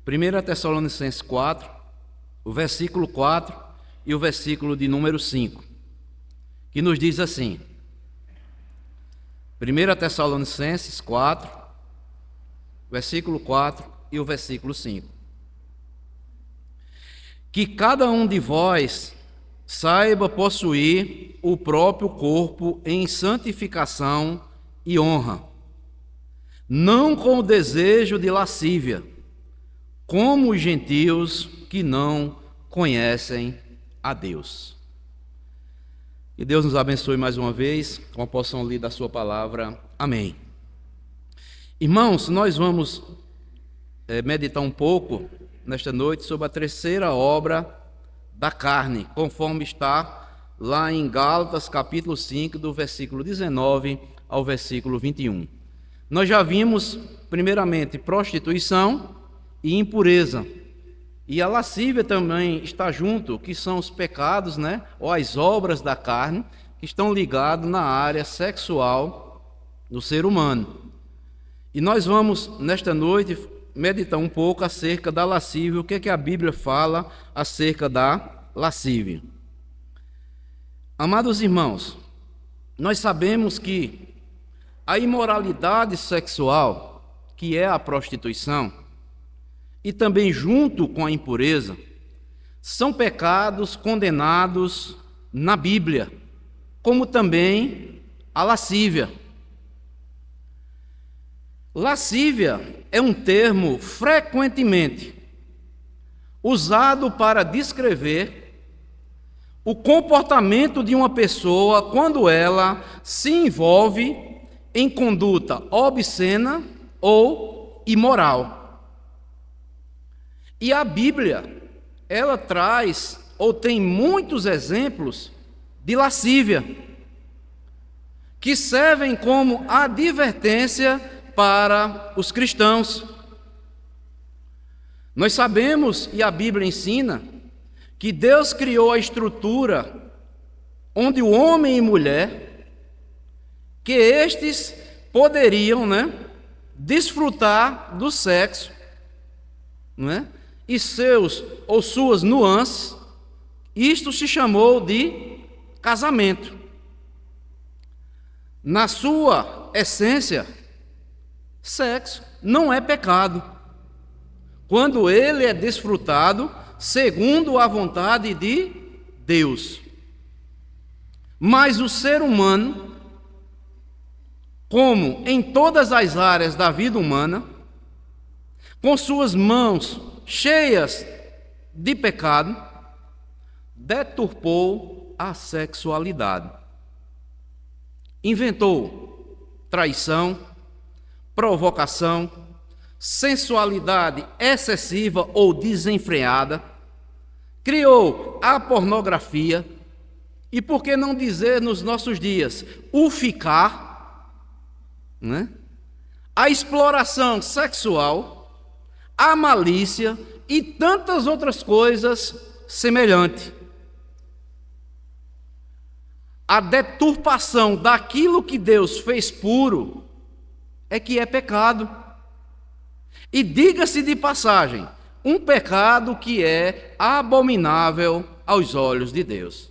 1 Tessalonicenses 4, o versículo 4 e o versículo de número 5, que nos diz assim: 1 Tessalonicenses 4, versículo 4 e o versículo 5. Que cada um de vós saiba possuir o próprio corpo em santificação e honra, não com o desejo de lascívia, como os gentios que não conhecem a Deus. Que Deus nos abençoe mais uma vez com a porção lida da sua palavra. Amém. Irmãos, nós vamos meditar um pouco nesta noite sobre a terceira obra da carne, conforme está lá em Gálatas capítulo 5, do versículo 19 ao versículo 21. Nós já vimos, primeiramente, prostituição e impureza. E a lascívia também está junto, que são os pecados, ou as obras da carne, que estão ligados na área sexual do ser humano. E nós vamos, nesta noite, meditar um pouco acerca da lascívia, o que é que a Bíblia fala acerca da lascívia. Amados irmãos, nós sabemos que a imoralidade sexual, que é a prostituição, e também junto com a impureza, são pecados condenados na Bíblia, como também a lascívia. Lascívia é um termo frequentemente usado para descrever o comportamento de uma pessoa quando ela se envolve em conduta obscena ou imoral. E a Bíblia, ela traz ou tem muitos exemplos de lascívia, que servem como advertência para os cristãos. Nós sabemos, e a Bíblia ensina, que Deus criou a estrutura onde o homem e mulher, que estes poderiam, desfrutar do sexo, e seus ou suas nuances. Isto se chamou de casamento. Na sua essência, sexo não é pecado, quando ele é desfrutado segundo a vontade de Deus. Mas o ser humano, como em todas as áreas da vida humana, com suas mãos cheias de pecado, deturpou a sexualidade. Inventou traição, provocação, sensualidade excessiva ou desenfreada, criou a pornografia e, por que não dizer nos nossos dias, o ficar, a exploração sexual, a malícia e tantas outras coisas semelhantes. A deturpação daquilo que Deus fez puro é que é pecado. E diga-se de passagem, um pecado que é abominável aos olhos de Deus.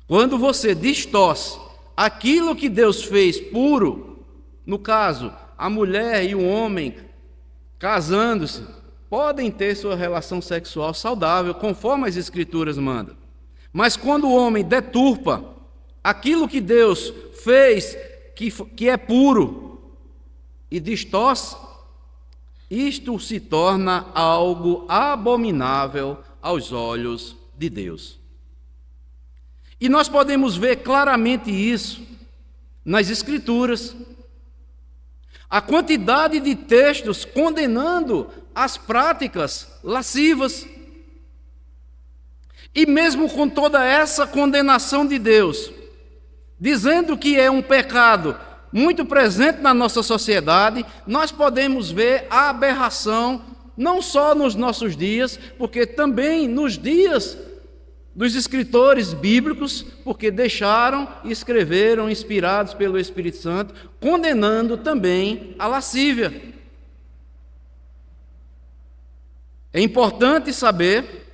Quando você distorce aquilo que Deus fez puro, no caso, a mulher e o homem casando-se, podem ter sua relação sexual saudável, conforme as Escrituras mandam. Mas quando o homem deturpa aquilo que Deus fez, que é puro, e distorce, isto se torna algo abominável aos olhos de Deus. E nós podemos ver claramente isso nas Escrituras. A quantidade de textos condenando as práticas lascivas. E mesmo com toda essa condenação de Deus, dizendo que é um pecado muito presente na nossa sociedade, nós podemos ver a aberração, não só nos nossos dias, porque também nos dias dos escritores bíblicos, porque deixaram e escreveram, inspirados pelo Espírito Santo, condenando também a lascívia. É importante saber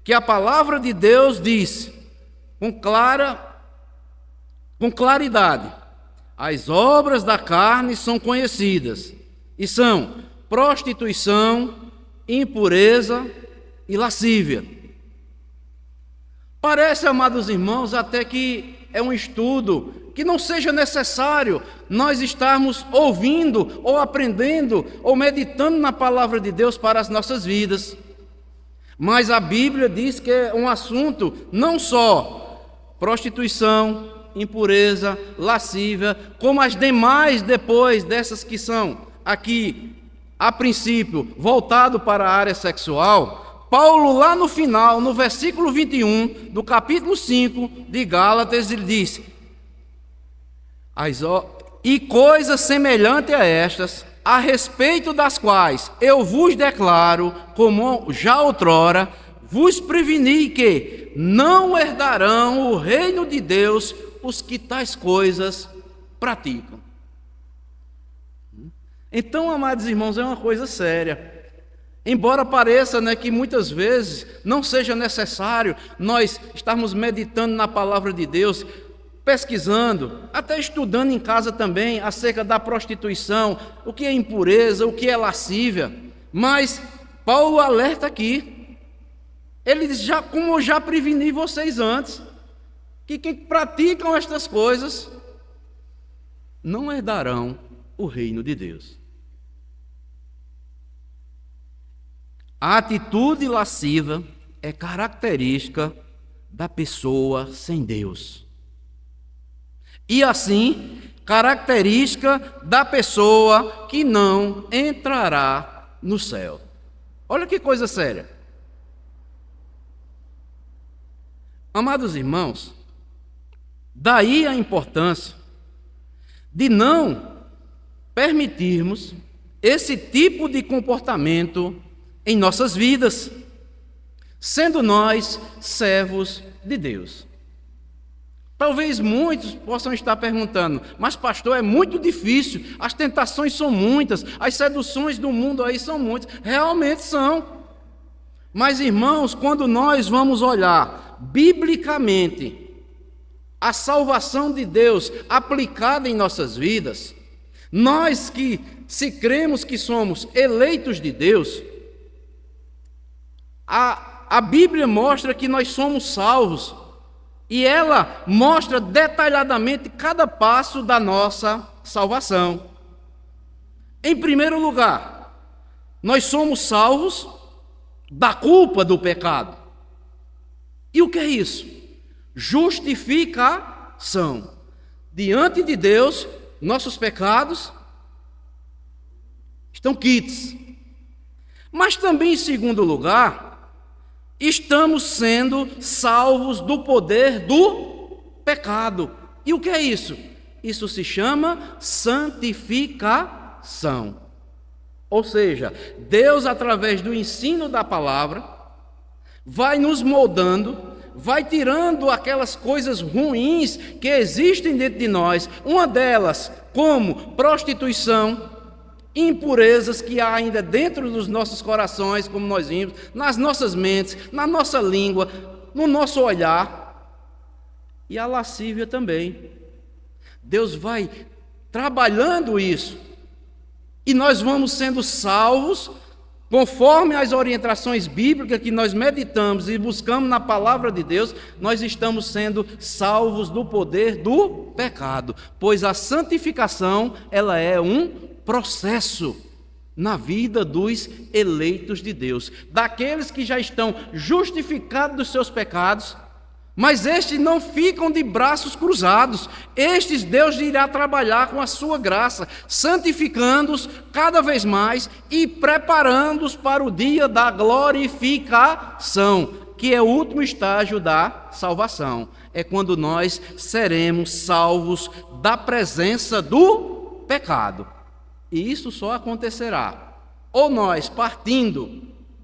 que a palavra de Deus diz com claridade: as obras da carne são conhecidas e são prostituição, impureza e lascívia. Parece, amados irmãos, até que é um estudo que não seja necessário nós estarmos ouvindo, ou aprendendo, ou meditando na palavra de Deus para as nossas vidas. Mas a Bíblia diz que é um assunto não só prostituição, impureza, lascívia, como as demais depois dessas que são aqui, a princípio, voltado para a área sexual. Paulo, lá no final, no versículo 21 do capítulo 5 de Gálatas, ele diz: e coisas semelhantes a estas, a respeito das quais eu vos declaro, como já outrora, vos preveni que não herdarão o reino de Deus os que tais coisas praticam. Então, amados irmãos, é uma coisa séria. Embora pareça, que muitas vezes não seja necessário nós estarmos meditando na palavra de Deus, pesquisando, até estudando em casa também acerca da prostituição, o que é impureza, o que é lascívia, mas Paulo alerta aqui. Ele diz: como eu já preveni vocês antes, que quem praticam estas coisas não herdarão o reino de Deus. A atitude lasciva é característica da pessoa sem Deus. E assim, característica da pessoa que não entrará no céu. Olha que coisa séria. Amados irmãos, daí a importância de não permitirmos esse tipo de comportamento em nossas vidas, sendo nós servos de Deus. Talvez muitos possam estar perguntando: mas pastor, é muito difícil, as tentações são muitas, as seduções do mundo aí são muitas. Realmente são. Mas, irmãos, quando nós vamos olhar biblicamente a salvação de Deus aplicada em nossas vidas, nós que, se cremos que somos eleitos de Deus, a Bíblia mostra que nós somos salvos, e ela mostra detalhadamente cada passo da nossa salvação. Em primeiro lugar, nós somos salvos da culpa do pecado. E o que é isso? Justificação. Diante de Deus, nossos pecados estão quites. Mas também, em segundo lugar, estamos sendo salvos do poder do pecado. E o que é isso? Isso se chama santificação. Ou seja, Deus, através do ensino da palavra, vai nos moldando, vai tirando aquelas coisas ruins que existem dentro de nós, uma delas como prostituição, impurezas que há ainda dentro dos nossos corações, como nós vimos, nas nossas mentes, na nossa língua, no nosso olhar, e a lascívia também. Deus vai trabalhando isso, e nós vamos sendo salvos, conforme as orientações bíblicas que nós meditamos e buscamos na palavra de Deus. Nós estamos sendo salvos do poder do pecado, pois a santificação, ela é um processo na vida dos eleitos de Deus, daqueles que já estão justificados dos seus pecados, mas estes não ficam de braços cruzados. Estes Deus irá trabalhar com a sua graça, santificando-os cada vez mais e preparando-os para o dia da glorificação, que é o último estágio da salvação. É quando nós seremos salvos da presença do pecado. E isso só acontecerá ou nós partindo,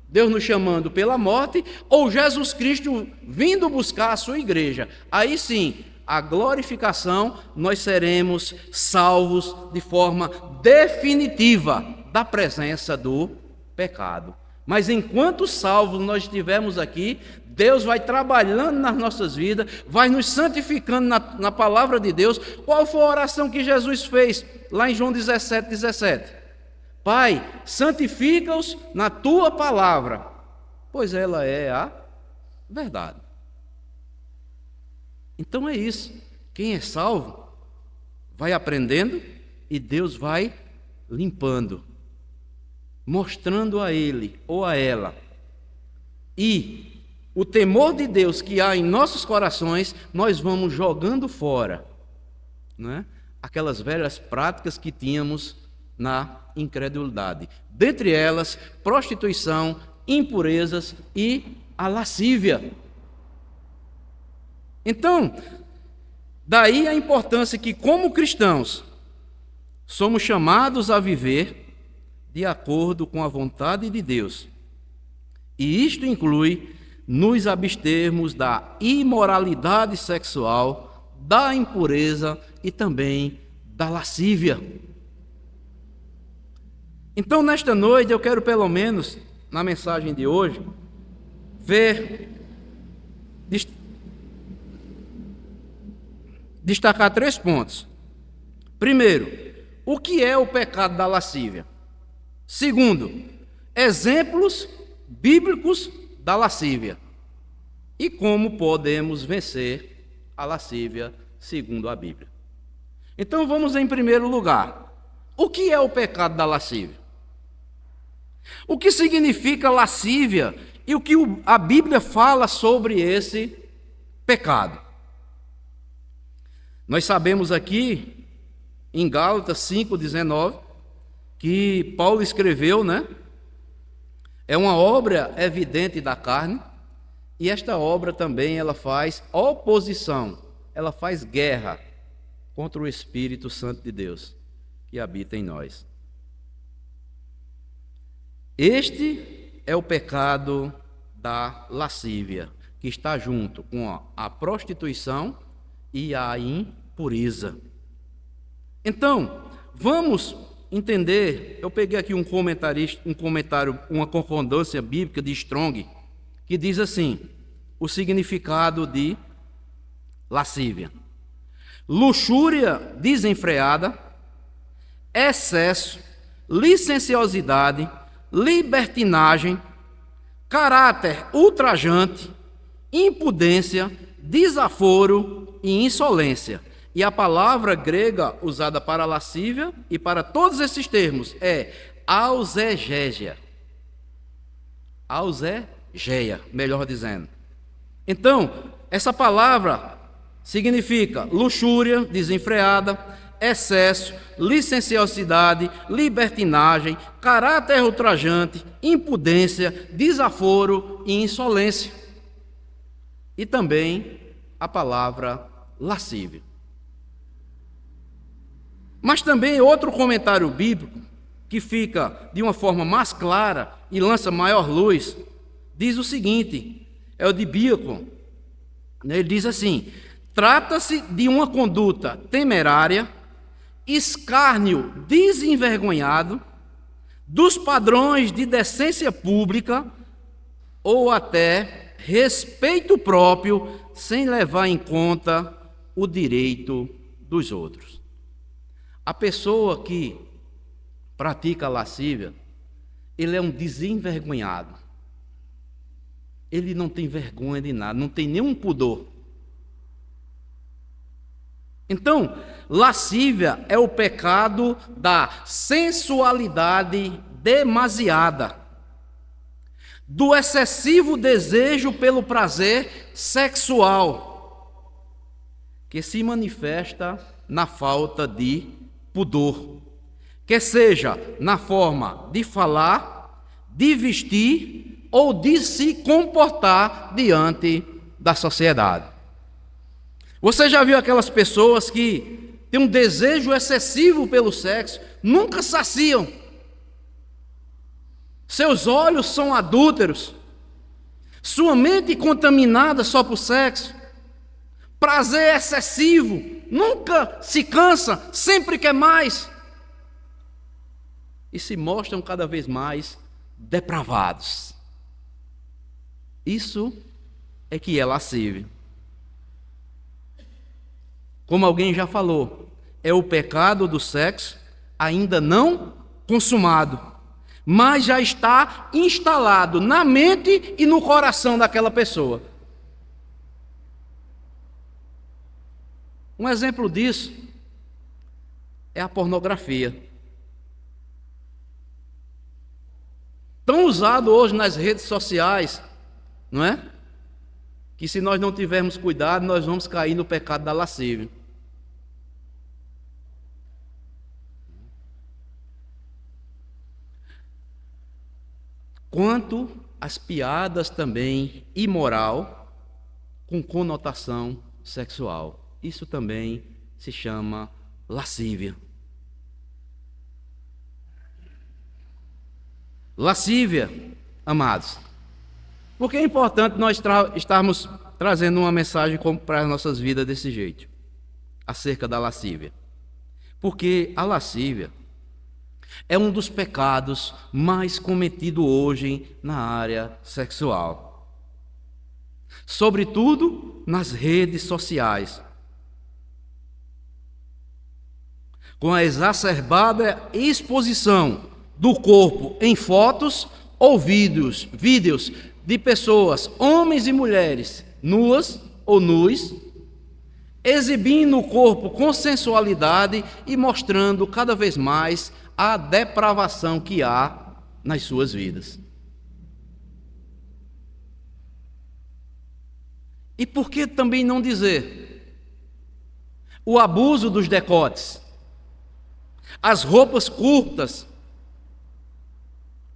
Deus nos chamando pela morte, ou Jesus Cristo vindo buscar a sua igreja. Aí sim, a glorificação, nós seremos salvos de forma definitiva da presença do pecado. Mas enquanto salvos nós estivermos aqui, Deus vai trabalhando nas nossas vidas, vai nos santificando na palavra de Deus. Qual foi a oração que Jesus fez lá em João 17:17? Pai, santifica-os na tua palavra, pois ela é a verdade. Então é isso. Quem é salvo vai aprendendo e Deus vai limpando, mostrando a ele ou a ela. E o temor de Deus que há em nossos corações, nós vamos jogando fora, né? Aquelas velhas práticas que tínhamos na incredulidade. Dentre elas, prostituição, impurezas e a lascívia. Então, daí a importância que, como cristãos, somos chamados a viver de acordo com a vontade de Deus. E isto inclui nos abstermos da imoralidade sexual, da impureza e também da lascívia. Então, nesta noite, eu quero, pelo menos, na mensagem de hoje, destacar 3 pontos. Primeiro, o que é o pecado da lascívia? Segundo, exemplos bíblicos da lascívia. E como podemos vencer a lascívia segundo a Bíblia. Então vamos em primeiro lugar. O que é o pecado da lascívia? O que significa lascívia e o que a Bíblia fala sobre esse pecado? Nós sabemos aqui, em Gálatas 5:19, que Paulo escreveu, né? É uma obra evidente da carne, e esta obra também ela faz oposição, ela faz guerra contra o Espírito Santo de Deus que habita em nós. Este é o pecado da lascívia, que está junto com a prostituição e a impureza. Então, vamos entender, eu peguei aqui um comentário, uma concordância bíblica de Strong, que diz assim, o significado de lascívia: luxúria desenfreada, excesso, licenciosidade, libertinagem, caráter ultrajante, impudência, desaforo e insolência. E a palavra grega usada para lascívia e para todos esses termos é auzegégia. Auzegéia, melhor dizendo. Então, essa palavra significa luxúria desenfreada, excesso, licenciosidade, libertinagem, caráter ultrajante, impudência, desaforo e insolência. E também a palavra lascívia. Mas também outro comentário bíblico, que fica de uma forma mais clara e lança maior luz, diz o seguinte, é o de Bacon. Ele diz assim: trata-se de uma conduta temerária, escárnio desenvergonhado dos padrões de decência pública ou até respeito próprio, sem levar em conta o direito dos outros. A pessoa que pratica a lascívia, ele é um desenvergonhado. Ele não tem vergonha de nada, não tem nenhum pudor. Então, lascívia é o pecado da sensualidade demasiada, do excessivo desejo pelo prazer sexual, que se manifesta na falta de pudor, quer seja na forma de falar, de vestir ou de se comportar diante da sociedade. Você já viu aquelas pessoas que têm um desejo excessivo pelo sexo, nunca saciam? Seus olhos são adúlteros, sua mente contaminada só por sexo, prazer excessivo, nunca se cansa, sempre quer mais. E se mostram cada vez mais depravados. Isso é que é lascívia. Como alguém já falou, é o pecado do sexo ainda não consumado, mas já está instalado na mente e no coração daquela pessoa. Um exemplo disso é a pornografia. Tão usado hoje nas redes sociais, não é? Que se nós não tivermos cuidado, nós vamos cair no pecado da lascívia. Quanto às piadas também imoral com conotação sexual. Isso também se chama lascívia. Lascívia, amados. Porque é importante nós estarmos trazendo uma mensagem para as nossas vidas desse jeito, acerca da lascívia. Porque a lascívia é um dos pecados mais cometidos hoje na área sexual. Sobretudo nas redes sociais. Com a exacerbada exposição do corpo em fotos ou vídeos de pessoas, homens e mulheres, nuas ou nus, exibindo o corpo com sensualidade e mostrando cada vez mais a depravação que há nas suas vidas. E por que também não dizer o abuso dos decotes, as roupas curtas,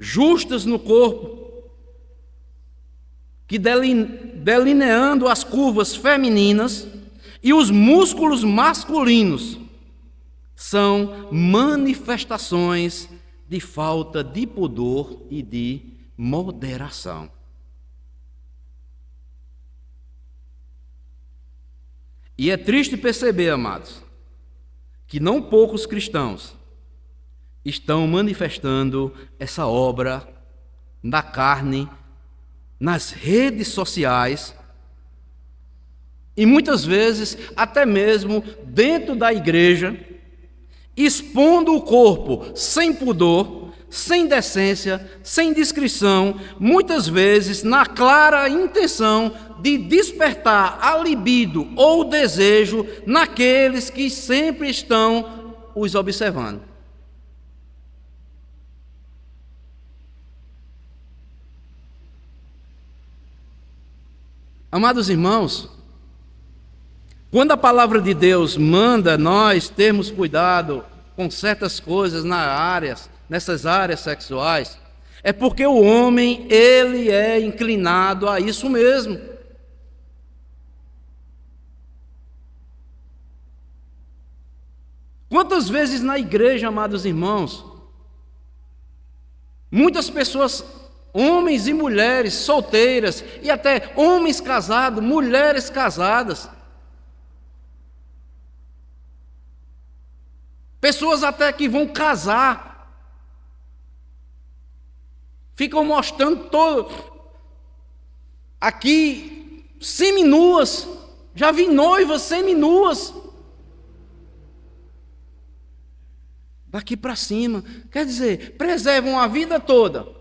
justas no corpo, que delineando as curvas femininas e os músculos masculinos, são manifestações de falta de pudor e de moderação. E é triste perceber, amados, que não poucos cristãos estão manifestando essa obra da carne nas redes sociais e muitas vezes até mesmo dentro da igreja, expondo o corpo sem pudor, sem decência, sem discrição, muitas vezes na clara intenção de despertar a libido ou desejo naqueles que sempre estão os observando. Amados irmãos, quando a palavra de Deus manda nós termos cuidado com certas coisas nessas áreas sexuais, é porque o homem, ele é inclinado a isso mesmo. Quantas vezes na igreja, amados irmãos, muitas pessoas, homens e mulheres solteiras, e até homens casados, mulheres casadas, pessoas até que vão casar, ficam mostrando todo aqui seminuas. Já vi noivas seminuas daqui para cima. Quer dizer, preservam a vida toda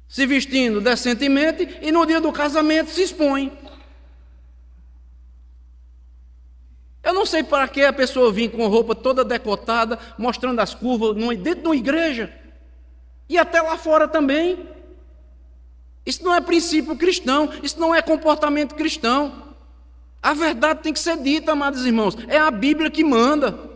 se vestindo decentemente e no dia do casamento se expõem. Eu não sei para que a pessoa vir com roupa toda decotada, mostrando as curvas dentro de uma igreja e até lá fora também. Isso não é princípio cristão, isso não é comportamento cristão. A verdade tem que ser dita, amados irmãos, é a Bíblia que manda.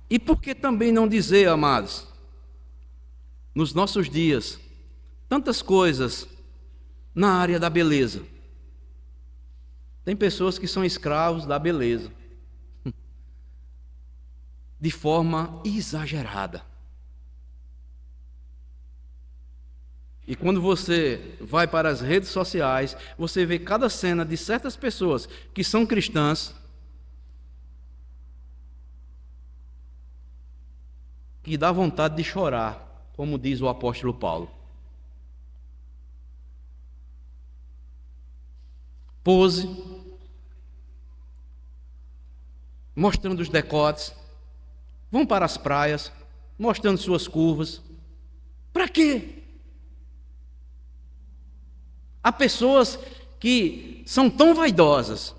E por que também não dizer, amados, nos nossos dias, tantas coisas na área da beleza? Tem pessoas que são escravos da beleza, de forma exagerada. E quando você vai para as redes sociais, você vê cada cena de certas pessoas que são cristãs, que dá vontade de chorar, como diz o apóstolo Paulo. Pose, mostrando os decotes, vão para as praias, mostrando suas curvas. Para quê? Há pessoas que são tão vaidosas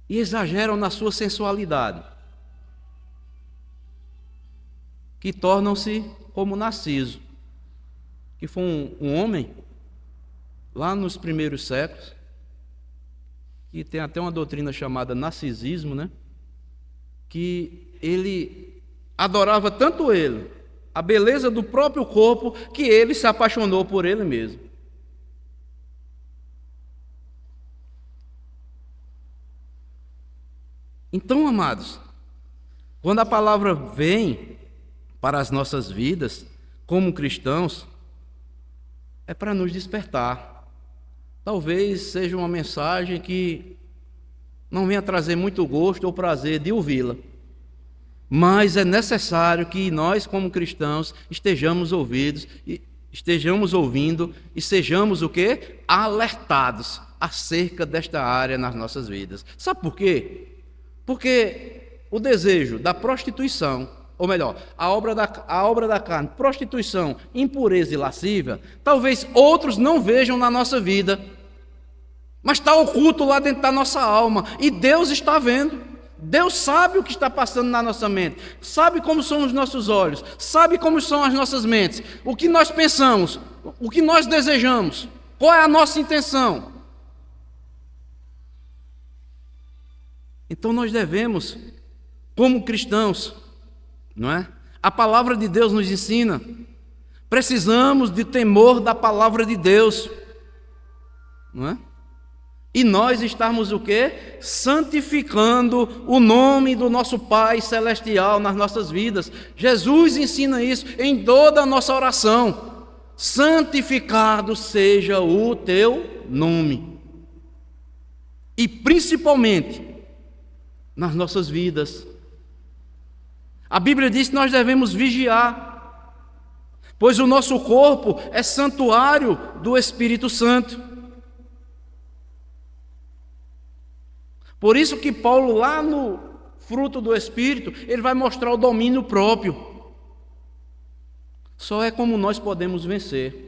e exageram na sua sensualidade, que tornam-se como Narciso, que foi um homem lá nos primeiros séculos, que tem até uma doutrina chamada narcisismo, né? Que ele adorava tanto ele, a beleza do próprio corpo, que ele se apaixonou por ele mesmo. Então, amados, quando a palavra vem para as nossas vidas, como cristãos, é para nos despertar. Talvez seja uma mensagem que não venha trazer muito gosto ou prazer de ouvi-la, mas é necessário que nós, como cristãos, estejamos ouvindo e sejamos o quê? Alertados acerca desta área nas nossas vidas. Sabe por quê? Porque o desejo da prostituição, ou melhor, a obra da carne, prostituição, impureza e lascívia, talvez outros não vejam na nossa vida, mas está oculto lá dentro da nossa alma, e Deus está vendo. Deus sabe o que está passando na nossa mente, sabe como são os nossos olhos, sabe como são as nossas mentes, o que nós pensamos, o que nós desejamos, qual é a nossa intenção. Então nós devemos, como cristãos, não é? A palavra de Deus nos ensina, precisamos de temor da palavra de Deus, não é? E nós estarmos o quê? Santificando o nome do nosso Pai Celestial nas nossas vidas. Jesus ensina isso em toda a nossa oração. Santificado seja o teu nome. E principalmente nas nossas vidas. A Bíblia diz que nós devemos vigiar, pois o nosso corpo é santuário do Espírito Santo. Por isso que Paulo, lá no fruto do Espírito, ele vai mostrar o domínio próprio. Só é como nós podemos vencer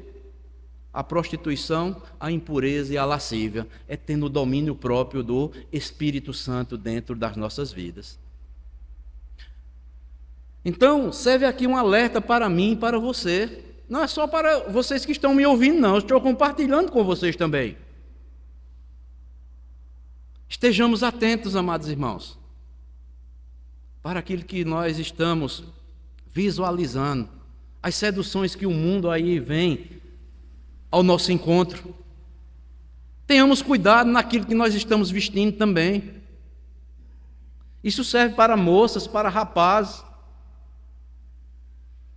a prostituição, a impureza e a lascívia, é tendo o domínio próprio do Espírito Santo dentro das nossas vidas. Então, serve aqui um alerta para mim e para você. Não é só para vocês que estão me ouvindo, não. Eu estou compartilhando com vocês também. Estejamos atentos, amados irmãos, para aquilo que nós estamos visualizando, as seduções que o mundo aí vem ao nosso encontro. Tenhamos cuidado naquilo que nós estamos vestindo também. Isso serve para moças, para rapazes,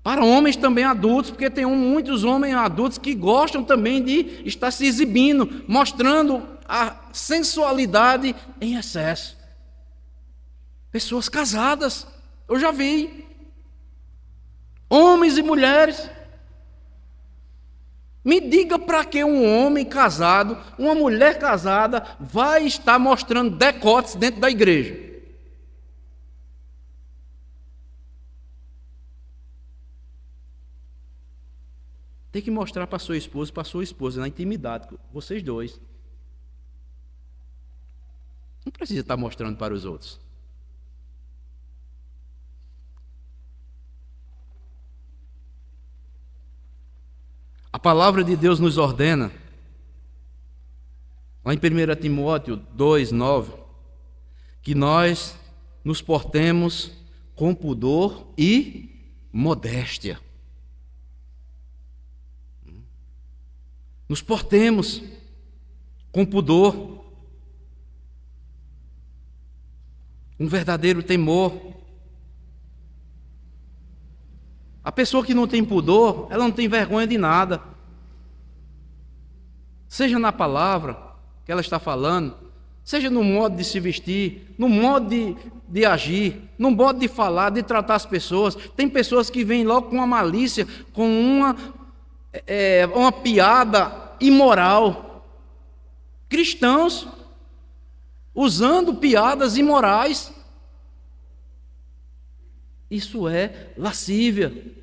para homens também adultos, porque tem muitos homens adultos que gostam também de estar se exibindo, mostrando a sensualidade em excesso. Pessoas casadas, eu já vi. Homens e mulheres. Me diga para que um homem casado, uma mulher casada, vai estar mostrando decotes dentro da igreja? Tem que mostrar para sua esposa, na intimidade, vocês dois. Não precisa estar mostrando para os outros. A palavra de Deus nos ordena, lá em 1 Timóteo 2:9, que nós nos portemos com pudor e modéstia. Nos portemos com pudor, um verdadeiro temor. A pessoa que não tem pudor, ela não tem vergonha de nada. Seja na palavra que ela está falando, seja no modo de se vestir, no modo de agir, no modo de falar, de tratar as pessoas. Tem pessoas que vêm logo com uma malícia, com uma piada imoral. Cristãos usando piadas imorais. Isso é lascívia.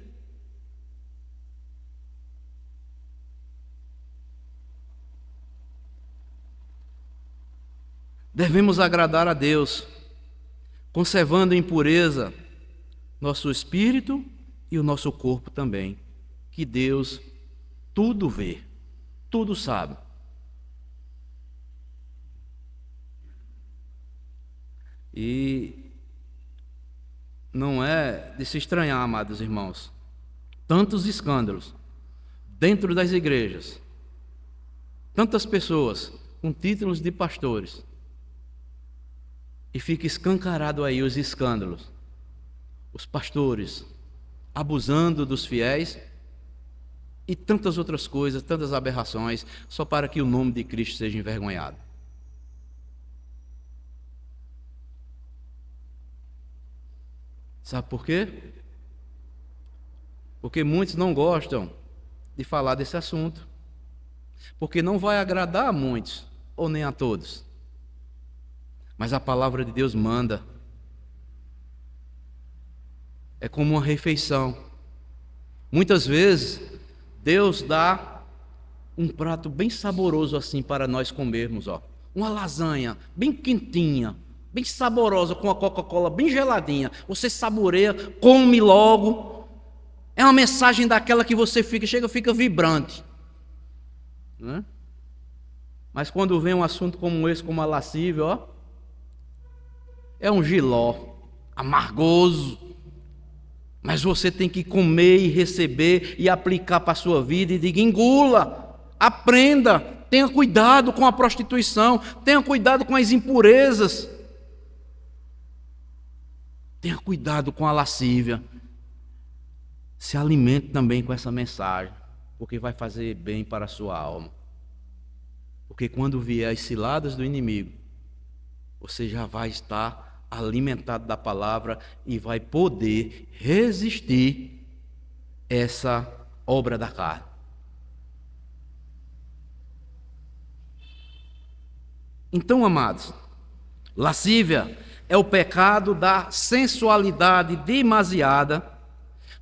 Devemos agradar a Deus, conservando em pureza nosso espírito e o nosso corpo também, que Deus tudo vê, tudo sabe. E não é de se estranhar, amados irmãos, tantos escândalos dentro das igrejas, tantas pessoas com títulos de pastores, e fica escancarado aí os escândalos, os pastores abusando dos fiéis e tantas outras coisas, tantas aberrações, só para que o nome de Cristo seja envergonhado. Sabe por quê? Porque muitos não gostam de falar desse assunto, porque não vai agradar a muitos, ou nem a todos. Mas a palavra de Deus manda. É como uma refeição. Muitas vezes, Deus dá um prato bem saboroso assim para nós comermos, ó. Uma lasanha bem quentinha, bem saborosa, com a Coca-Cola bem geladinha. Você saboreia, come logo. É uma mensagem daquela que você fica vibrante, né? Mas quando vem um assunto como esse, como a lascívia, ó, é um jiló amargoso, mas você tem que comer e receber e aplicar para a sua vida. E diga: engula, aprenda, tenha cuidado com a prostituição, tenha cuidado com as impurezas, tenha cuidado com a lascívia. Se alimente também com essa mensagem, porque vai fazer bem para a sua alma. Porque quando vier as ciladas do inimigo, você já vai estar alimentado da palavra e vai poder resistir essa obra da carne. Então, amados, lascívia é o pecado da sensualidade demasiada,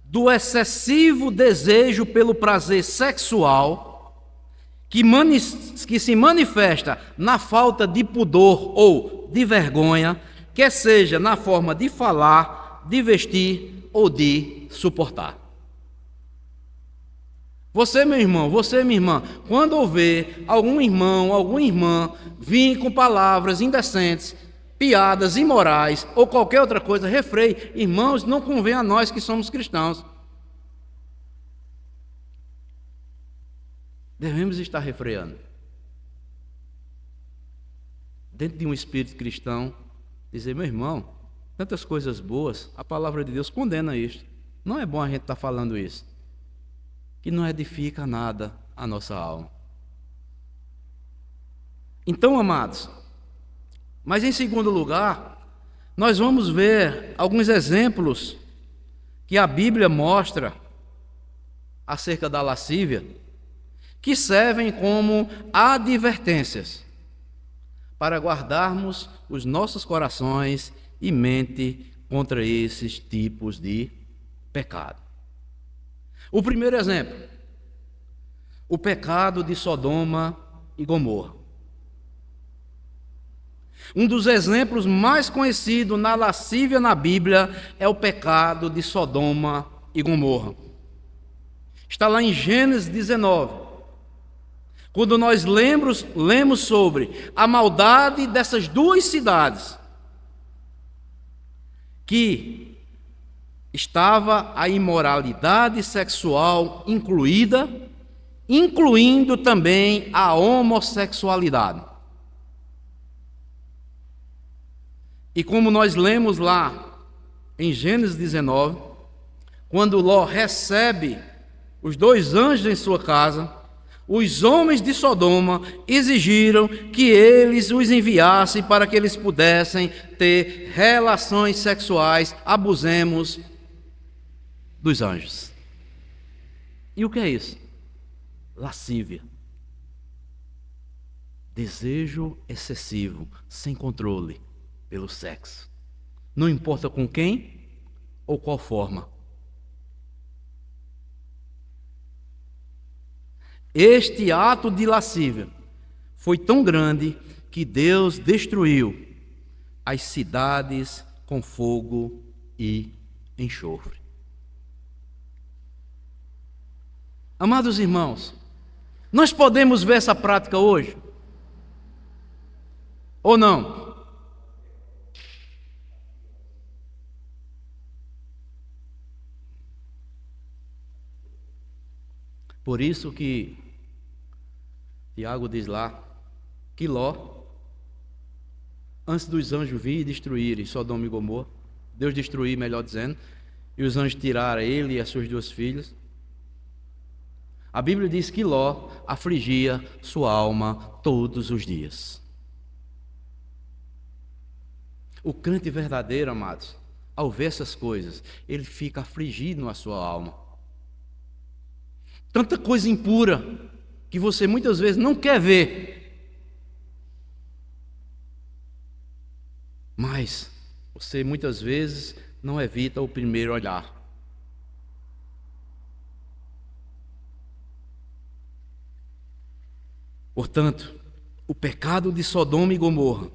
do excessivo desejo pelo prazer sexual, que se manifesta na falta de pudor ou de vergonha, quer seja na forma de falar, de vestir ou de suportar. Você, meu irmão, você, minha irmã, quando ouvir algum irmão, alguma irmã vir com palavras indecentes, piadas imorais ou qualquer outra coisa, refreie. Irmãos, não convém a nós que somos cristãos. Devemos estar refreando. Dentro de um espírito cristão, dizer: meu irmão, tantas coisas boas, a palavra de Deus condena isto. Não é bom a gente estar falando isso, que não edifica nada a nossa alma. Então, amados, mas em segundo lugar, nós vamos ver alguns exemplos que a Bíblia mostra acerca da lascívia, que servem como advertências para guardarmos os nossos corações e mente contra esses tipos de pecado. O primeiro exemplo, o pecado de Sodoma e Gomorra. Um dos exemplos mais conhecidos na lascívia na Bíblia é o pecado de Sodoma e Gomorra. Está lá em Gênesis 19. Quando nós lemos sobre a maldade dessas duas cidades, que estava a imoralidade sexual incluída, incluindo também a homossexualidade. E como nós lemos lá em Gênesis 19, quando Ló recebe os 2 anjos em sua casa, os homens de Sodoma exigiram que eles os enviassem para que eles pudessem ter relações sexuais, abusemos dos anjos. E o que é isso? Lascívia. Desejo excessivo, sem controle, pelo sexo. Não importa com quem ou qual forma. Este ato de lascívia foi tão grande que Deus destruiu as cidades com fogo e enxofre. Amados irmãos, nós podemos ver essa prática hoje? Ou não? Por isso que Tiago diz lá que Ló, antes dos anjos virem e destruírem Sodoma e Gomorra, Deus destruir, melhor dizendo, e os anjos tiraram ele e as suas 2 filhas, a Bíblia diz que Ló afligia sua alma todos os dias. O crente verdadeiro, amados, ao ver essas coisas, ele fica afligido na sua alma. Tanta coisa impura que você muitas vezes não quer ver, mas você muitas vezes não evita o primeiro olhar. Portanto, o pecado de Sodoma e Gomorra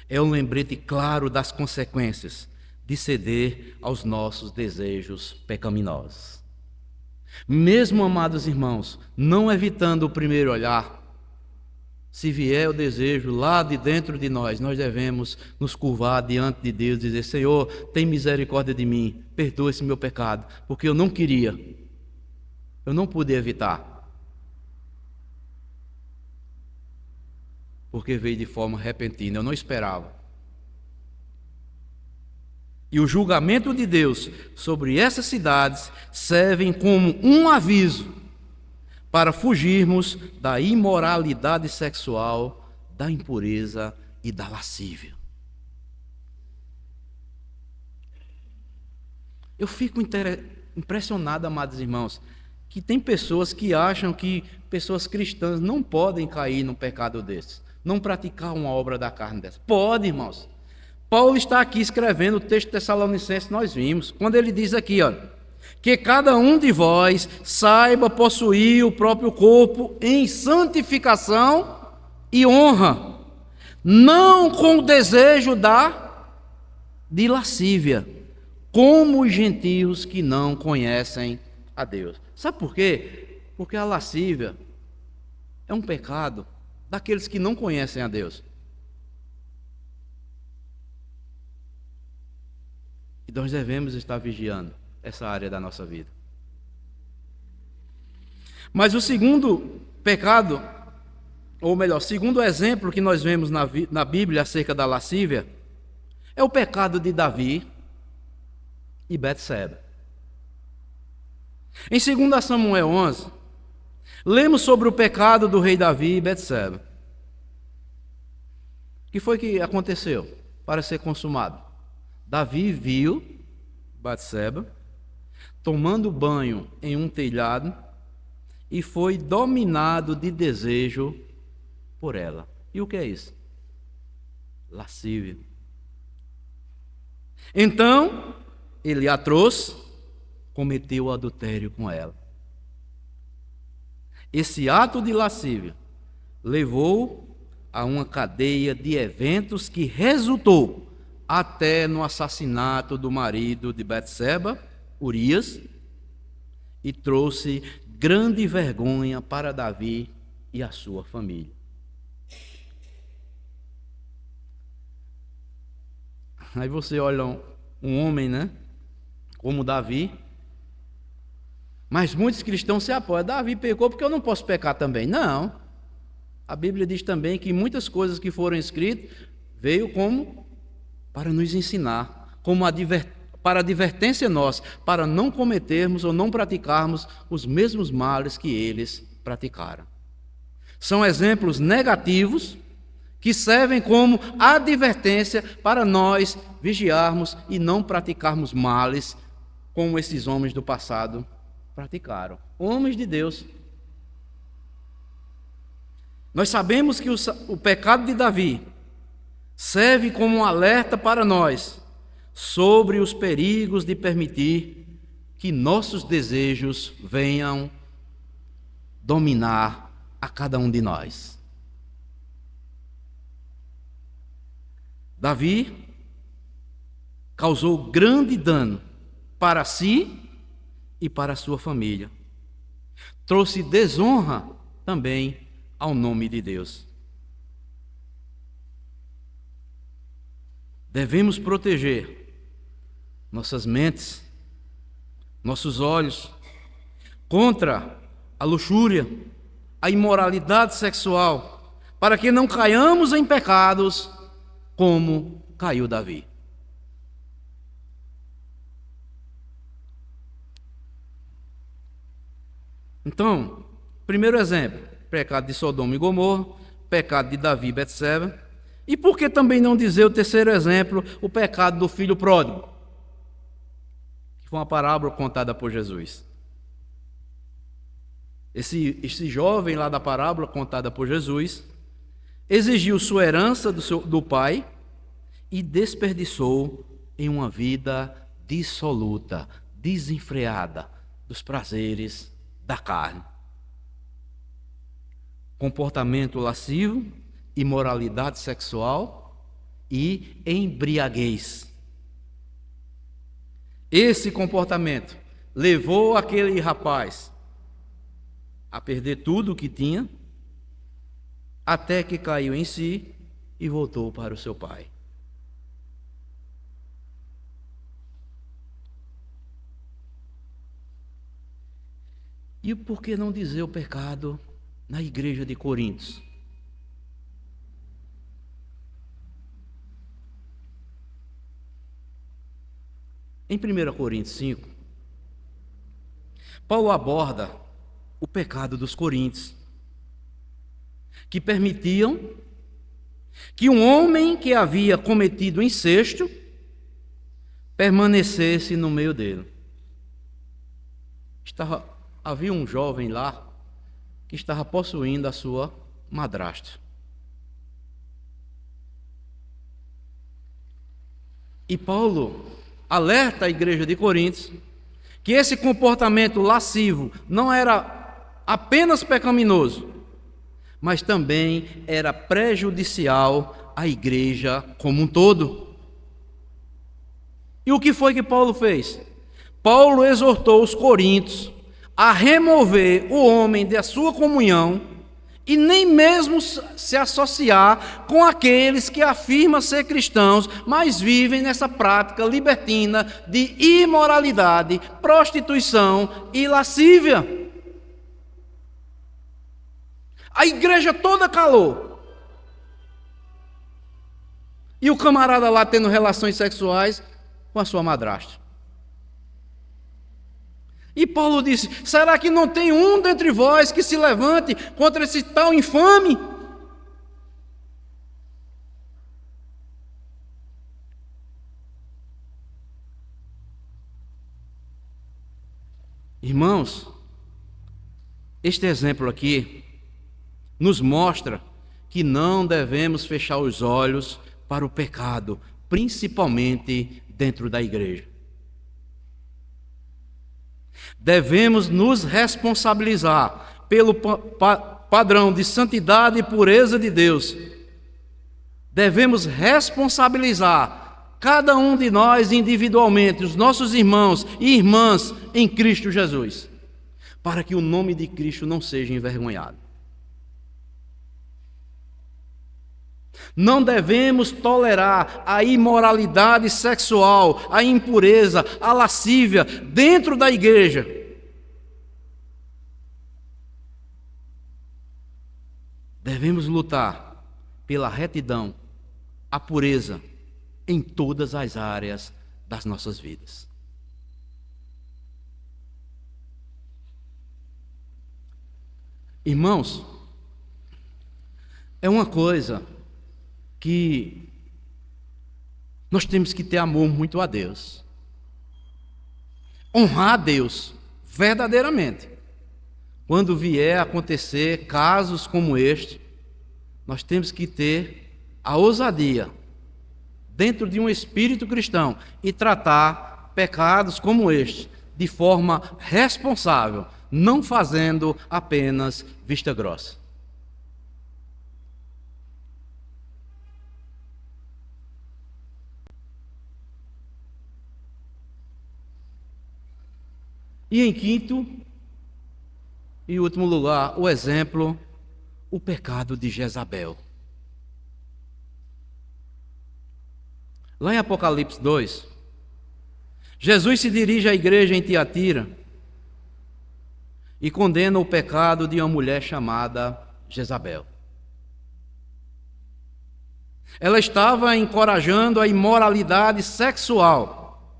é um lembrete claro das consequências de ceder aos nossos desejos pecaminosos. Mesmo, amados irmãos, não evitando o primeiro olhar, se vier o desejo lá de dentro de nós, nós devemos nos curvar diante de Deus e dizer: Senhor, tem misericórdia de mim, perdoa esse meu pecado, porque eu não queria, eu não pude evitar, porque veio de forma repentina, eu não esperava. E o julgamento de Deus sobre essas cidades servem como um aviso para fugirmos da imoralidade sexual, da impureza e da lascívia. Eu fico impressionado, amados irmãos, que tem pessoas que acham que pessoas cristãs não podem cair num pecado desse, não praticar uma obra da carne dessa. Pode, irmãos. Paulo está aqui escrevendo o texto de Tessalonicenses, nós vimos, quando ele diz aqui, olha, que cada um de vós saiba possuir o próprio corpo em santificação e honra, não com o desejo de lascívia, como os gentios que não conhecem a Deus. Sabe por quê? Porque a lascívia é um pecado daqueles que não conhecem a Deus. E nós devemos estar vigiando essa área da nossa vida. Mas o segundo pecado, ou melhor, segundo exemplo que nós vemos na Bíblia acerca da lascívia, é o pecado de Davi e Betseba. Em 2 Samuel 11, lemos sobre o pecado do rei Davi e Betseba. O que foi que aconteceu para ser consumado? Davi viu Betseba tomando banho em um telhado e foi dominado de desejo por ela. E o que é isso? Lascívia. Então, ele a trouxe, cometeu o adultério com ela. Esse ato de lascívia levou a uma cadeia de eventos que resultou até no assassinato do marido de Betseba, Urias, e trouxe grande vergonha para Davi e a sua família. Aí você olha um homem, né, como Davi, mas muitos cristãos se apoiam. Davi pecou porque eu não posso pecar também. Não. A Bíblia diz também que muitas coisas que foram escritas veio como para nos ensinar, como para advertência nossa, para não cometermos ou não praticarmos os mesmos males que eles praticaram. São exemplos negativos que servem como advertência para nós vigiarmos e não praticarmos males como esses homens do passado praticaram. Homens de Deus. Nós sabemos que o pecado de Davi serve como um alerta para nós sobre os perigos de permitir que nossos desejos venham dominar a cada um de nós. Davi causou grande dano para si e para a sua família. Trouxe desonra também ao nome de Deus. Devemos proteger nossas mentes, nossos olhos, contra a luxúria, a imoralidade sexual, para que não caiamos em pecados como caiu Davi. Então, primeiro exemplo, pecado de Sodoma e Gomorra, pecado de Davi e Betseba. E por que também não dizer o terceiro exemplo, o pecado do filho pródigo? Que foi uma parábola contada por Jesus. Esse jovem lá da parábola contada por Jesus exigiu sua herança do pai e desperdiçou em uma vida dissoluta, desenfreada dos prazeres da carne. Comportamento lascivo, imoralidade sexual e embriaguez. Esse comportamento levou aquele rapaz a perder tudo o que tinha, até que caiu em si e voltou para o seu pai. E por que não dizer o pecado na igreja de Coríntios? Em 1 Coríntios 5, Paulo aborda o pecado dos coríntios, que permitiam que um homem que havia cometido incesto permanecesse no meio dele. Havia um jovem lá que estava possuindo a sua madrasta. E Paulo alerta a igreja de Coríntios que esse comportamento lascivo não era apenas pecaminoso, mas também era prejudicial à igreja como um todo. E o que foi que Paulo fez? Paulo exortou os coríntios a remover o homem da sua comunhão e nem mesmo se associar com aqueles que afirmam ser cristãos, mas vivem nessa prática libertina de imoralidade, prostituição e lascívia. A igreja toda calou. E o camarada lá tendo relações sexuais com a sua madrasta. E Paulo disse: será que não tem um dentre vós que se levante contra esse tal infame? Irmãos, este exemplo aqui nos mostra que não devemos fechar os olhos para o pecado, principalmente dentro da igreja. Devemos nos responsabilizar pelo padrão de santidade e pureza de Deus. Devemos responsabilizar cada um de nós individualmente, os nossos irmãos e irmãs em Cristo Jesus, para que o nome de Cristo não seja envergonhado. Não devemos tolerar a imoralidade sexual, a impureza, a lascívia dentro da igreja. Devemos lutar pela retidão, a pureza em todas as áreas das nossas vidas. Irmãos, é uma coisa que nós temos que ter amor muito a Deus. Honrar a Deus verdadeiramente. Quando vier a acontecer casos como este, nós temos que ter a ousadia, dentro de um espírito cristão, e tratar pecados como este de forma responsável, não fazendo apenas vista grossa. E em quinto e último lugar, o exemplo, o pecado de Jezabel. Lá em Apocalipse 2, Jesus se dirige à igreja em Tiatira e condena o pecado de uma mulher chamada Jezabel. Ela estava encorajando a imoralidade sexual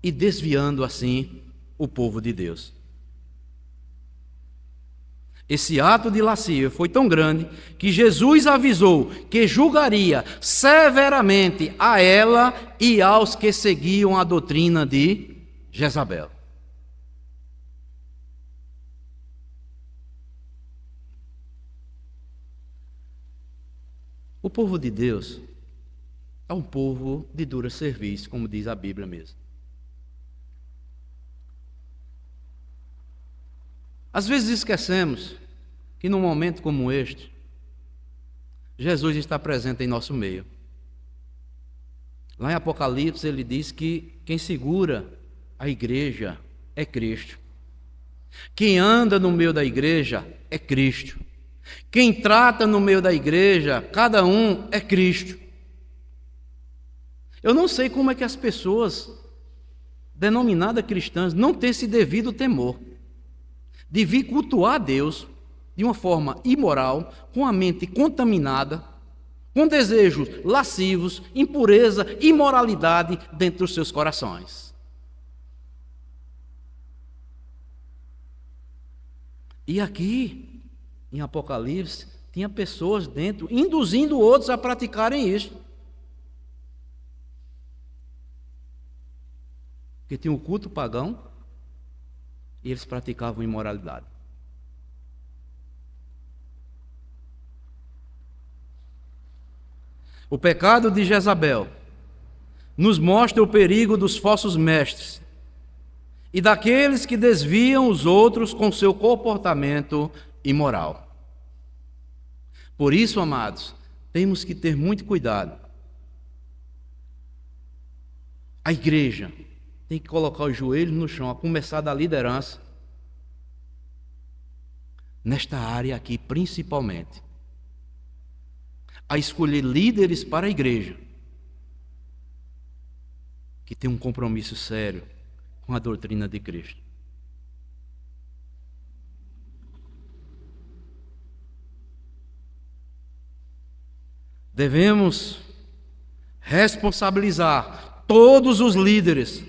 e desviando assim o povo de Deus. Esse ato de lascívia foi tão grande que Jesus avisou que julgaria severamente a ela e aos que seguiam a doutrina de Jezabel. O povo de Deus é um povo de dura serviço, como diz a Bíblia mesmo. Às vezes esquecemos que num momento como este, Jesus está presente em nosso meio. Lá em Apocalipse ele diz que quem segura a igreja é Cristo. Quem anda no meio da igreja é Cristo. Quem trata no meio da igreja, cada um é Cristo. Eu não sei como é que as pessoas denominadas cristãs não têm esse devido temor de vir cultuar a Deus de uma forma imoral, com a mente contaminada, com desejos lascivos, impureza, imoralidade dentro dos seus corações. E aqui, em Apocalipse, tinha pessoas dentro, induzindo outros a praticarem isso. Porque tinha o culto pagão, e eles praticavam imoralidade. O pecado de Jezabel nos mostra o perigo dos falsos mestres e daqueles que desviam os outros com seu comportamento imoral. Por isso, amados, temos que ter muito cuidado. A igreja tem que colocar os joelhos no chão, a começar da liderança, nesta área aqui principalmente, a escolher líderes para a igreja, que tem um compromisso sério com a doutrina de Cristo. Devemos responsabilizar todos os líderes,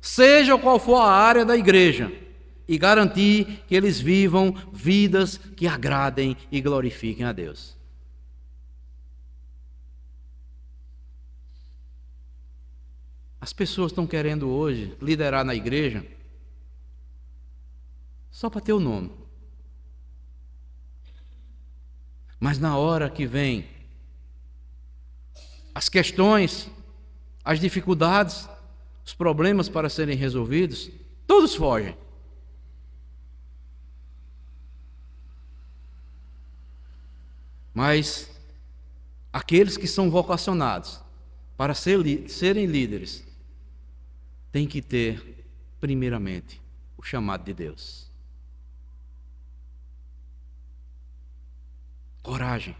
seja qual for a área da igreja, e garantir que eles vivam vidas que agradem e glorifiquem a Deus. As pessoas estão querendo hoje liderar na igreja só para ter o nome. Mas na hora que vem as questões, as dificuldades, os problemas para serem resolvidos, todos fogem. Mas aqueles que são vocacionados para serem líderes têm que ter, primeiramente, o chamado de Deus. Coragem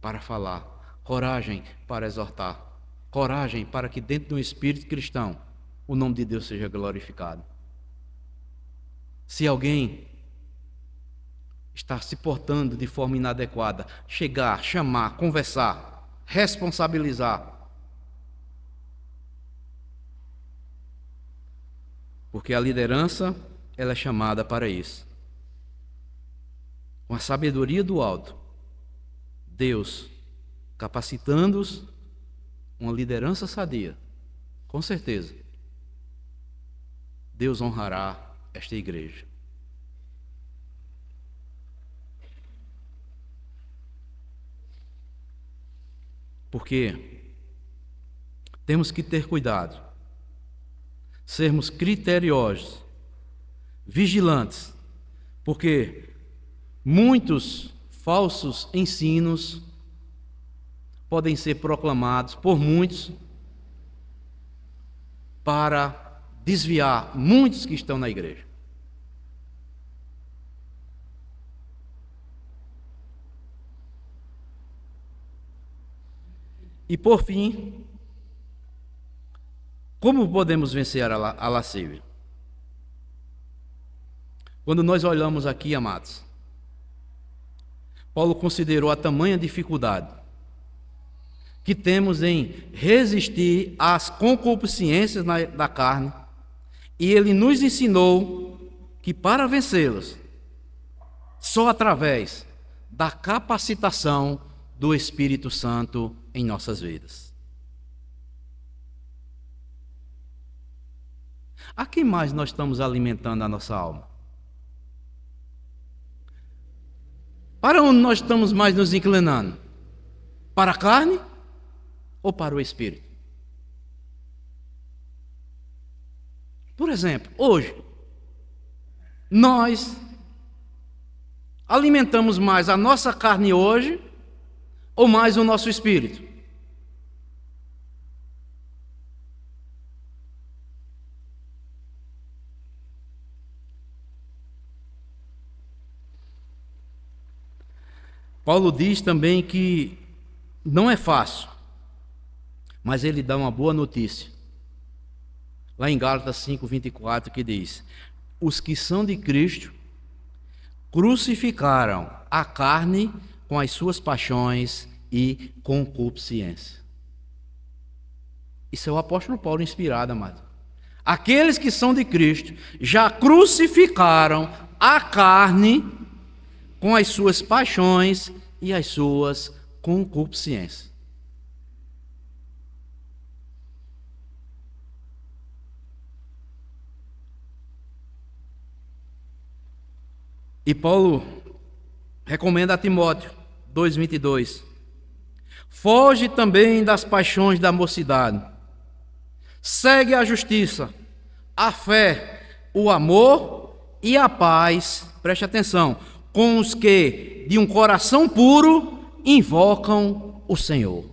para falar, coragem para exortar, coragem para que dentro de um espírito cristão o nome de Deus seja glorificado. Se alguém está se portando de forma inadequada, chegar, chamar, conversar, responsabilizar, porque a liderança, ela é chamada para isso. Com a sabedoria do alto, Deus capacitando-os, uma liderança sadia, com certeza, Deus honrará esta igreja. Porque temos que ter cuidado, sermos criteriosos, vigilantes, porque muitos falsos ensinos podem ser proclamados por muitos para desviar muitos que estão na igreja. E por fim, como podemos vencer a lascívia? Quando nós olhamos aqui, amados, Paulo considerou a tamanha dificuldade que temos em resistir às concupiscências da carne, e ele nos ensinou que para vencê-las, só através da capacitação do Espírito Santo em nossas vidas. A quem mais nós estamos alimentando a nossa alma? Para onde nós estamos mais nos inclinando? Para a carne ou para o Espírito? Por exemplo, hoje, nós alimentamos mais a nossa carne hoje ou mais o nosso espírito? Paulo diz também que não é fácil, mas ele dá uma boa notícia. Lá em Gálatas 5:24, que diz: os que são de Cristo crucificaram a carne com as suas paixões e concupiscência. Isso é o apóstolo Paulo inspirado, amado. Aqueles que são de Cristo já crucificaram a carne com as suas paixões e as suas concupiscências. E Paulo recomenda a Timóteo 2:22: foge também das paixões da mocidade, segue a justiça, a fé, o amor e a paz, preste atenção, com os que de um coração puro invocam o Senhor.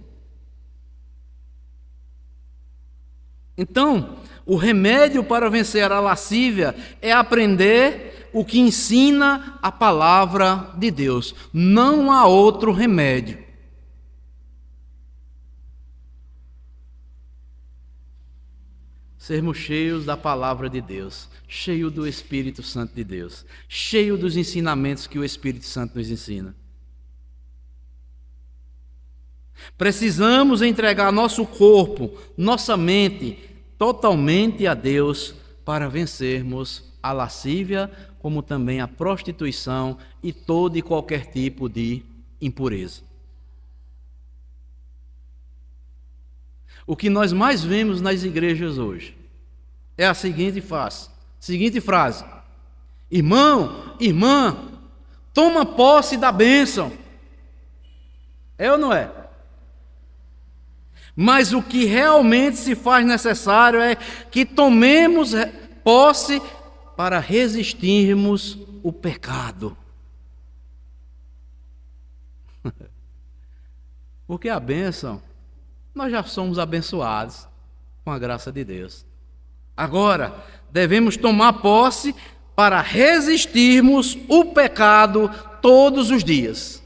Então, o remédio para vencer a lascívia é aprender o que ensina a palavra de Deus. Não há outro remédio. Sermos cheios da palavra de Deus, cheio do Espírito Santo de Deus, cheio dos ensinamentos que o Espírito Santo nos ensina. Precisamos entregar nosso corpo, nossa mente, totalmente a Deus para vencermos a lascívia, como também a prostituição e todo e qualquer tipo de impureza. O que nós mais vemos nas igrejas hoje é a seguinte frase: irmão, irmã, toma posse da bênção. É ou não é? Mas o que realmente se faz necessário é que tomemos posse para resistirmos o pecado. Porque a bênção, nós já somos abençoados com a graça de Deus. Agora, devemos tomar posse para resistirmos o pecado todos os dias.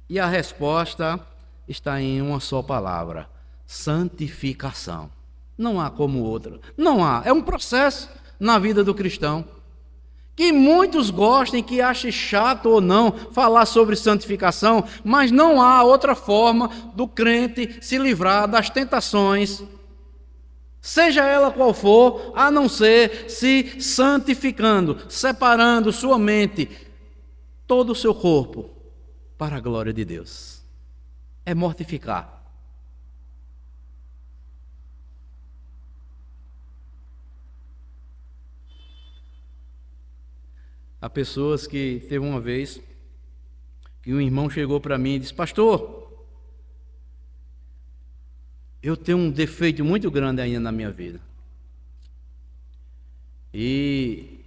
E a resposta está em uma só palavra: santificação. Não há como outra. Não há. É um processo na vida do cristão. Que muitos gostem, que achem chato ou não falar sobre santificação, mas não há outra forma do crente se livrar das tentações seja ela qual for, a não ser se santificando, separando sua mente, todo o seu corpo, para a glória de Deus. É mortificar. Há pessoas que teve uma vez que um irmão chegou para mim e disse: pastor, eu tenho um defeito muito grande ainda na minha vida. E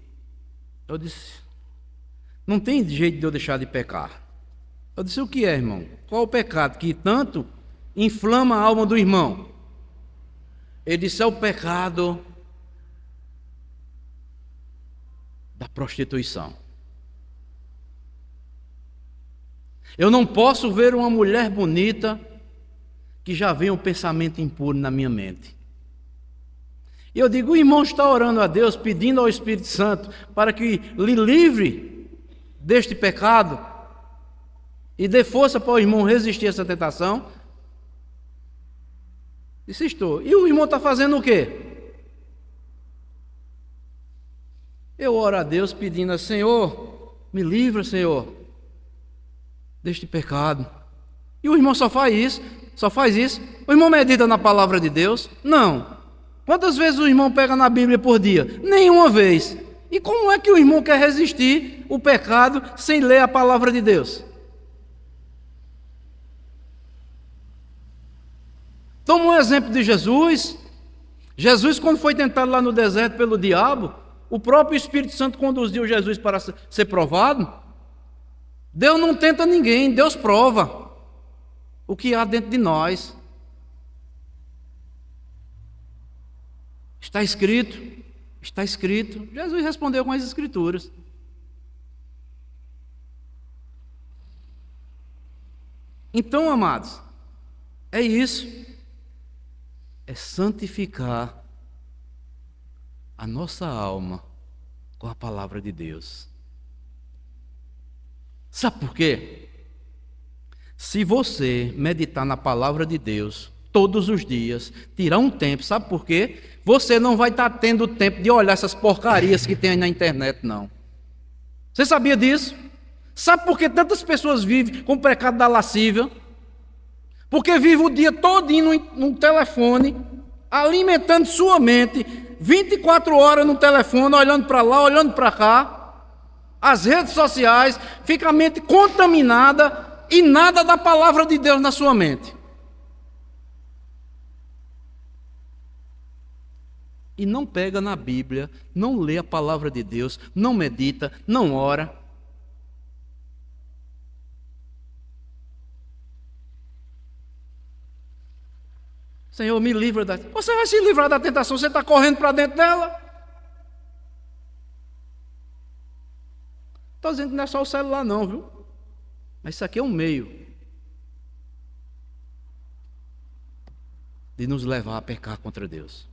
eu disse: não tem jeito de eu deixar de pecar. Eu disse: o que é, irmão? Qual o pecado que tanto inflama a alma do irmão? Ele disse: é o pecado da prostituição. Eu não posso ver uma mulher bonita que já vem um pensamento impuro na minha mente. E eu digo: o irmão está orando a Deus, pedindo ao Espírito Santo para que lhe livre deste pecado e dê força para o irmão resistir a essa tentação? Disse: estou. E o irmão está fazendo o quê? Eu oro a Deus pedindo: Senhor, me livra, Senhor, deste pecado. E o irmão só faz isso. O irmão medita na palavra de Deus? Não. Quantas vezes o irmão pega na Bíblia por dia? Nenhuma vez. E como é que o irmão quer resistir o pecado sem ler a palavra de Deus? Toma um exemplo de Jesus. Jesus, quando foi tentado lá no deserto pelo diabo, o próprio Espírito Santo conduziu Jesus para ser provado. Deus não tenta ninguém, Deus prova o que há dentro de nós. Está escrito. Jesus respondeu com as Escrituras. Então, amados, é isso. É santificar a nossa alma com a palavra de Deus. Sabe por quê? Se você meditar na palavra de Deus todos os dias, tirar um tempo, sabe por quê? Você não vai estar tendo tempo de olhar essas porcarias que tem aí na internet, não. Você sabia disso? Sabe por que tantas pessoas vivem com o pecado da lascívia? Porque vive o dia todinho no telefone, alimentando sua mente, 24 horas no telefone, olhando para lá, olhando para cá. As redes sociais, fica a mente contaminada e nada da palavra de Deus na sua mente. E não pega na Bíblia, não lê a palavra de Deus, não medita, não ora. Senhor, me livra da... Você vai se livrar da tentação, você está correndo para dentro dela. Estou dizendo que não é só o celular não, viu? Mas isso aqui é um meio de nos levar a pecar contra Deus.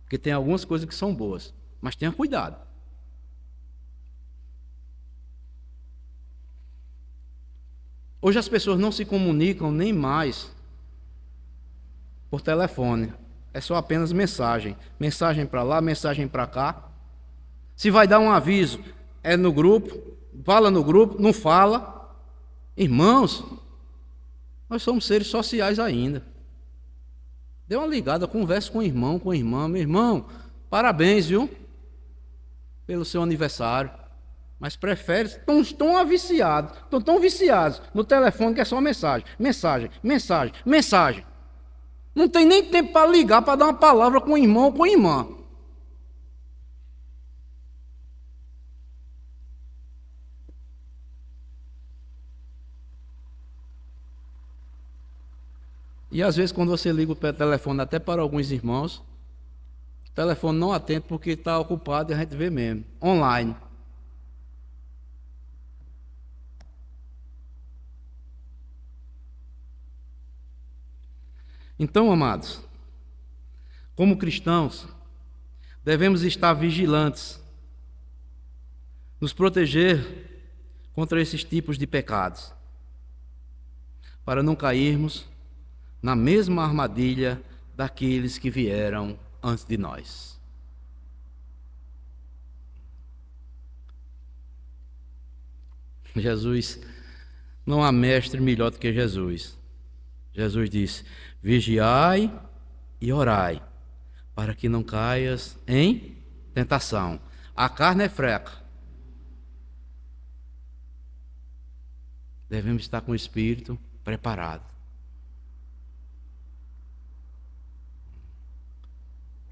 Porque tem algumas coisas que são boas, mas tenha cuidado. Hoje as pessoas não se comunicam nem mais por telefone. É só apenas mensagem. Mensagem para lá, mensagem para cá. Se vai dar um aviso, é no grupo, fala no grupo, não fala. Irmãos, nós somos seres sociais ainda. Dê uma ligada, converse com o irmão, com a irmã. Meu irmão, parabéns, viu? Pelo seu aniversário. Mas prefere, estão tão viciados no telefone que é só mensagem. Não tem nem tempo para ligar, para dar uma palavra com o irmão ou com a irmã. E às vezes quando você liga o telefone até para alguns irmãos, o telefone não atende porque está ocupado e a gente vê mesmo, online. Então, amados, como cristãos, devemos estar vigilantes, nos proteger contra esses tipos de pecados, para não cairmos na mesma armadilha daqueles que vieram antes de nós. Jesus, não há mestre melhor do que Jesus. Jesus disse: vigiai e orai, para que não caias em tentação. A carne é fraca. Devemos estar com o espírito preparado.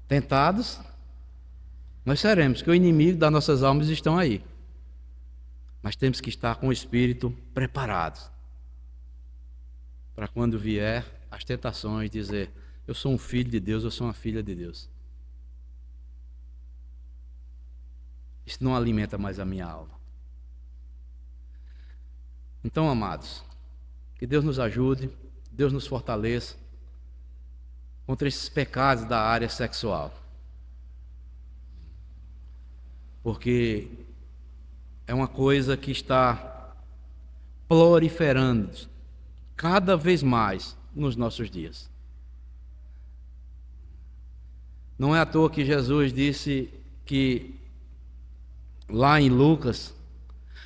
Tentados, nós seremos, que o inimigo das nossas almas estão aí. Mas temos que estar com o espírito preparado, para quando vier as tentações dizer: eu sou um filho de Deus, eu sou uma filha de Deus. Isso não alimenta mais a minha alma. Então, amados, que Deus nos ajude, Deus nos fortaleça contra esses pecados da área sexual. Porque é uma coisa que está proliferando cada vez mais nos nossos dias. Não é à toa que Jesus disse que, lá em Lucas,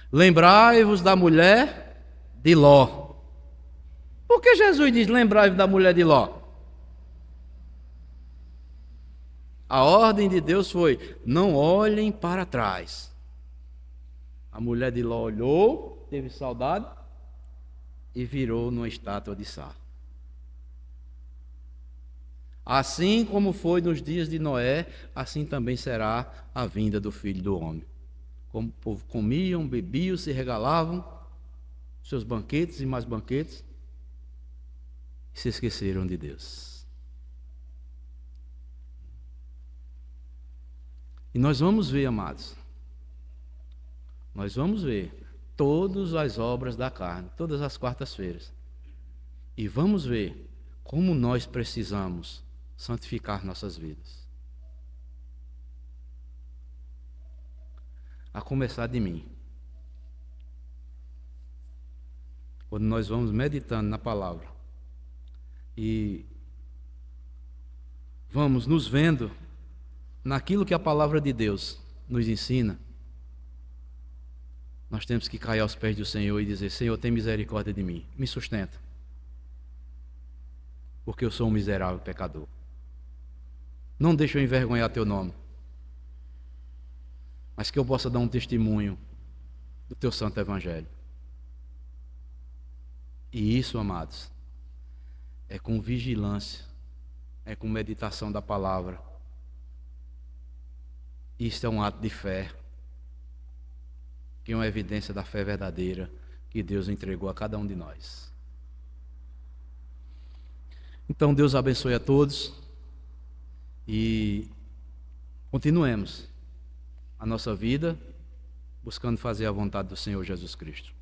lembrai-vos da mulher de Ló. Por que Jesus diz lembrai-vos da mulher de Ló? A ordem de Deus foi: não olhem para trás. A mulher de Ló olhou, teve saudade e virou numa estátua de sal. Assim como foi nos dias de Noé, assim também será a vinda do Filho do Homem. Como o povo comiam, bebiam, se regalavam, seus banquetes e mais banquetes, e se esqueceram de Deus. E nós vamos ver, amados, nós vamos ver todas as obras da carne, todas as quartas-feiras. E vamos ver como nós precisamos santificar nossas vidas. A começar de mim. Quando nós vamos meditando na palavra e vamos nos vendo naquilo que a palavra de Deus nos ensina, nós temos que cair aos pés do Senhor e dizer: Senhor, tem misericórdia de mim, me sustenta, porque eu sou um miserável pecador. Não deixa eu envergonhar teu nome, mas que eu possa dar um testemunho do teu santo evangelho. E isso, amados, é com vigilância, é com meditação da palavra. Isso é um ato de fé, que é uma evidência da fé verdadeira que Deus entregou a cada um de nós. Então, Deus abençoe a todos e continuemos a nossa vida buscando fazer a vontade do Senhor Jesus Cristo.